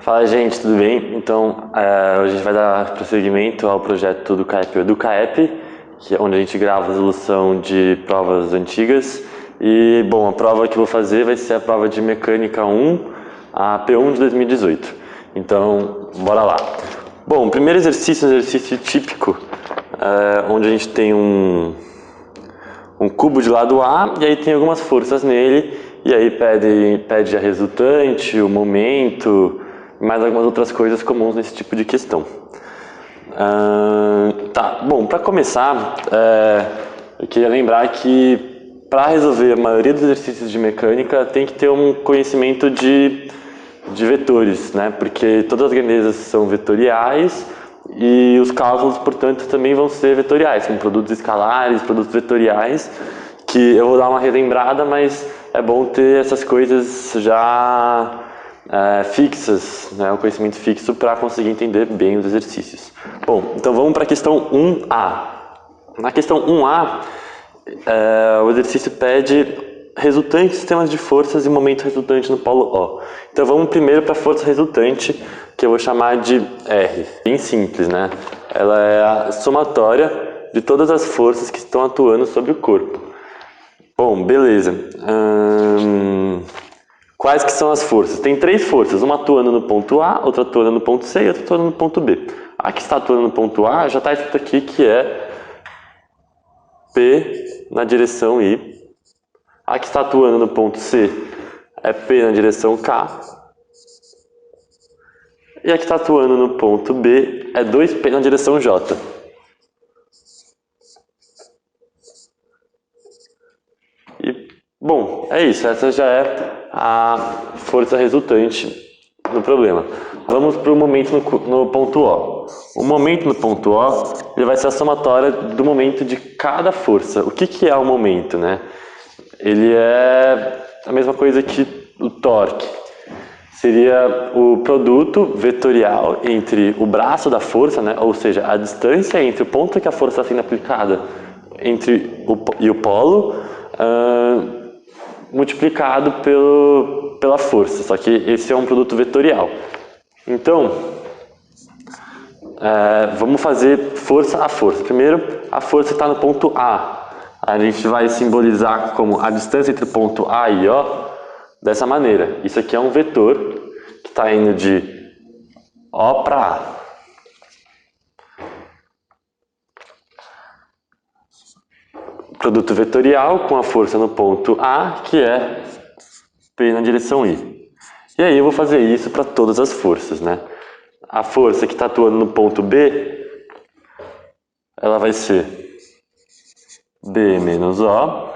Fala, gente, tudo bem? Então, hoje a gente vai dar prosseguimento ao projeto do CAEP, que é onde a gente grava a resolução de provas antigas. E, bom, a prova que eu vou fazer vai ser a prova de Mecânica 1, a P1 de 2018. Então, bora lá. Bom, o primeiro exercício é um exercício típico, onde a gente tem um cubo de lado A e aí tem algumas forças nele, e aí pede a resultante, o momento, mais algumas outras coisas comuns nesse tipo de questão. Tá, bom, para começar, eu queria lembrar que para resolver a maioria dos exercícios de mecânica tem que ter um conhecimento de vetores, né? Porque todas as grandezas são vetoriais e os cálculos, portanto, também vão ser vetoriais, com produtos escalares, produtos vetoriais, que eu vou dar uma relembrada, mas é bom ter essas coisas já fixas, né? O conhecimento fixo para conseguir entender bem os exercícios. Bom, então vamos para a questão 1A. Na questão 1A, o exercício pede resultante de sistemas de forças e momento resultante no polo O. Então vamos primeiro para a força resultante, que eu vou chamar de R. Bem simples, né? Ela é a somatória de todas as forças que estão atuando sobre o corpo. Bom, beleza. Quais que são as forças? Tem três forças, uma atuando no ponto A, outra atuando no ponto C e outra atuando no ponto B. A que está atuando no ponto A já está escrito aqui que é P na direção I. A que está atuando no ponto C é P na direção K. E a que está atuando no ponto B é 2P na direção J. E, bom, é isso. Essa já é a força resultante no problema. Vamos para o momento no ponto O. O momento no ponto O ele vai ser a somatória do momento de cada força. O que é o momento, né? Ele é a mesma coisa que o torque. Seria o produto vetorial entre o braço da força, né? Ou seja, a distância entre o ponto que a força está sendo aplicada e o polo, multiplicado pela força. Só que esse é um produto vetorial. Então, vamos fazer força a força. Primeiro, a força está no ponto A. A gente vai simbolizar como a distância entre o ponto A e O dessa maneira. Isso aqui é um vetor que está indo de O para A. Produto vetorial com a força no ponto A, que é P na direção I. E aí eu vou fazer isso para todas as forças, né? A força que está atuando no ponto B, ela vai ser B menos O,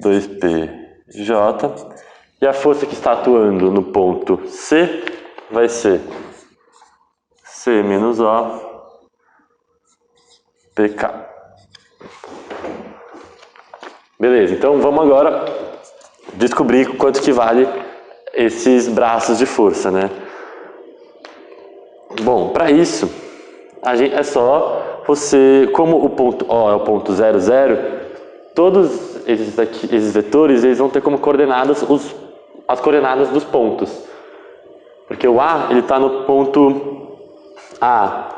2PJ. E a força que está atuando no ponto C vai ser C menos O, PK. Beleza, então vamos agora descobrir quanto que vale esses braços de força, né? Bom, para isso, é só você, como o ponto O é o ponto 0, 0, todos esses vetores eles vão ter como coordenadas as coordenadas dos pontos. Porque o A ele está no ponto A,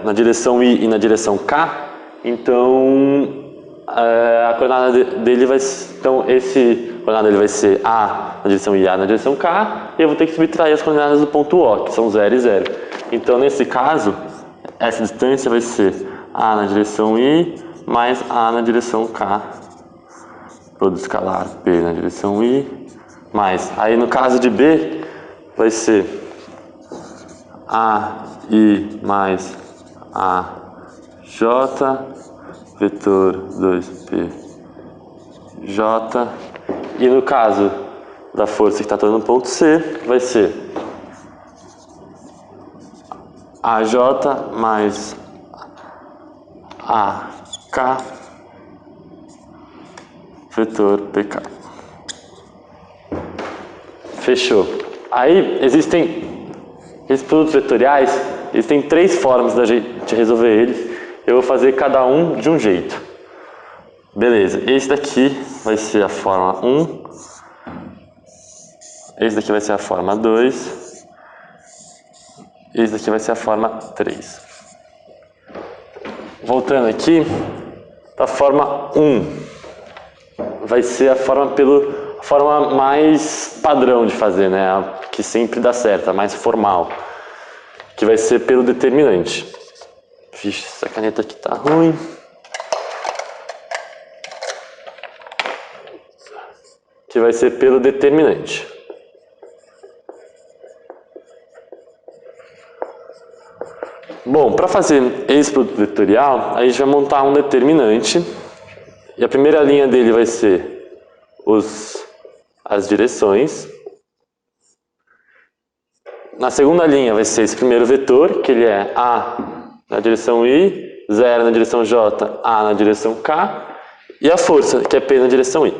na direção I e na direção K, então a coordenada dele vai ser, então a coordenada dele vai ser A na direção I e A na direção K, e eu vou ter que subtrair as coordenadas do ponto O, que são 0 e 0. Então nesse caso, essa distância vai ser A na direção I mais A na direção K, produto escalar P na direção I, mais, aí no caso de B, vai ser AI mais AJ, vetor 2PJ, e no caso da força que está atuando no ponto C, vai ser AJ mais AK, vetor PK. Fechou. Aí existem esses produtos vetoriais, eles têm três formas da gente resolver eles. Eu vou fazer cada um de um jeito. Beleza, esse daqui vai ser a forma 1. esse daqui vai ser a forma 2, esse daqui vai ser a forma 3. Voltando aqui, a forma 1 vai ser a forma mais padrão de fazer, né? A que sempre dá certo, a mais formal, que vai ser pelo determinante. Vixe, essa caneta aqui tá ruim. Que vai ser pelo determinante. Bom, para fazer esse produto vetorial, a gente vai montar um determinante. E a primeira linha dele vai ser as direções. Na segunda linha vai ser esse primeiro vetor, que ele é A na direção I, 0 na direção J, A na direção K, e a força, que é P na direção I.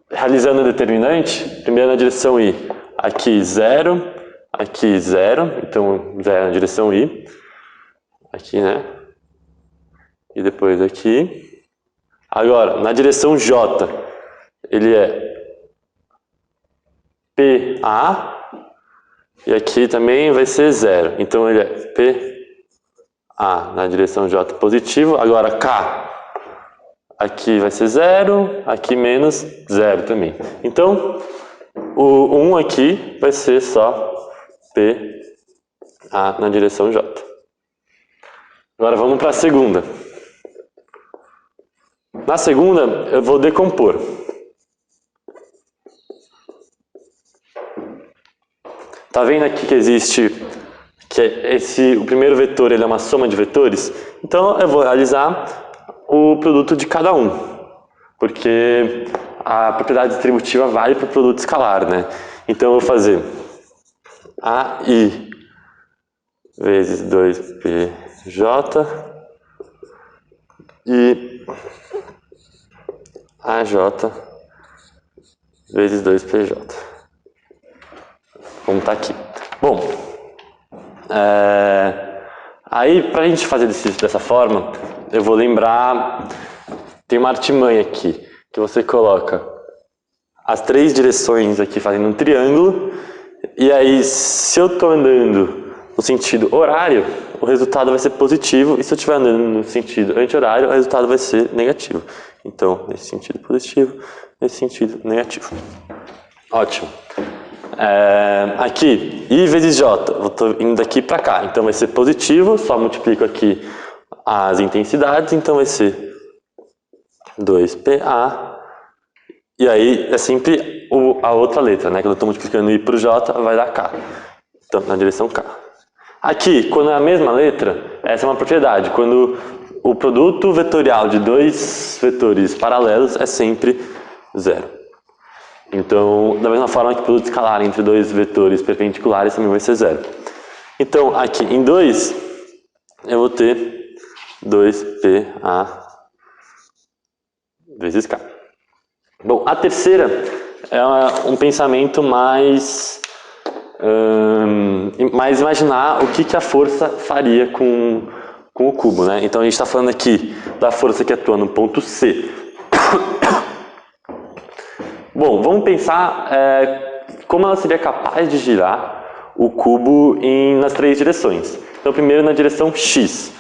Realizando o determinante, primeiro na direção I, aqui 0, aqui 0, então 0 na direção I, aqui, né? E depois aqui. Agora, na direção J, ele é PA, e aqui também vai ser 0. Então ele é PA na direção J positivo. Agora K, aqui vai ser 0, aqui menos 0 também. Então o 1 aqui vai ser só PA na direção J. Agora vamos para a segunda. Na segunda eu vou decompor. Tá vendo aqui que existe, o primeiro vetor ele é uma soma de vetores? Então eu vou realizar o produto de cada um, porque a propriedade distributiva vale para o produto escalar, né? Então eu vou fazer AI vezes 2PJ e AJ vezes 2PJ. Como está aqui. Bom, aí para a gente fazer dessa forma, eu vou lembrar, tem uma artimanha aqui, que você coloca as 3 direções aqui fazendo um triângulo, e aí se eu estou andando no sentido horário, o resultado vai ser positivo, e se eu estiver andando no sentido anti-horário, o resultado vai ser negativo. Então, nesse sentido positivo, nesse sentido negativo. Ótimo. Aqui, I vezes J, eu estou indo daqui para cá, então vai ser positivo, só multiplico aqui as intensidades, então vai ser 2PA, e aí é sempre a outra letra, né? Quando eu estou multiplicando I para o J, vai dar K, então na direção K. Aqui, quando é a mesma letra, essa é uma propriedade, quando o produto vetorial de 2 vetores paralelos é sempre 0. Então, da mesma forma que o produto escalar entre 2 vetores perpendiculares também vai ser 0. Então, aqui em 2, eu vou ter 2PA vezes K. Bom, a terceira é um pensamento mais imaginar o que a força faria com o cubo, né? Então, a gente está falando aqui da força que atua no ponto C. Bom, vamos pensar como ela seria capaz de girar o cubo nas 3 direções. Então, primeiro na direção X.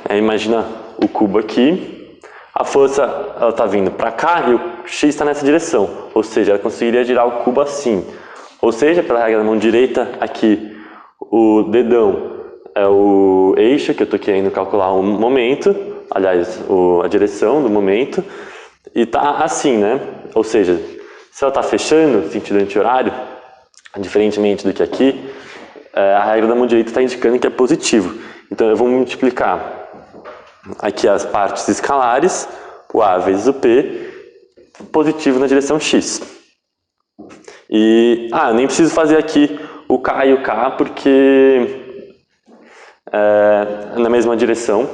Imagina o cubo aqui, a força está vindo para cá e o X está nessa direção. Ou seja, ela conseguiria girar o cubo assim. Ou seja, pela regra da mão direita, aqui o dedão é o eixo que eu estou querendo calcular o momento, aliás, a direção do momento, e está assim, né? Ou seja, se ela está fechando, sentido anti-horário, diferentemente do que aqui, a regra da mão direita está indicando que é positivo. Então eu vou multiplicar aqui as partes escalares, o A vezes o P, positivo na direção X. E, eu nem preciso fazer aqui o K e o K, porque é na mesma direção,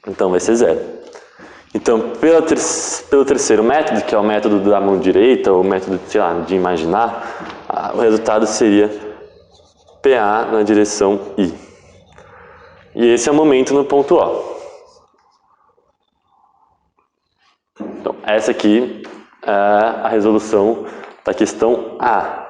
então vai ser 0. Então, pelo terceiro método, que é o método da mão direita, ou o método, sei lá, de imaginar, o resultado seria PA na direção I. E esse é o momento no ponto O. Então, essa aqui a resolução da questão A.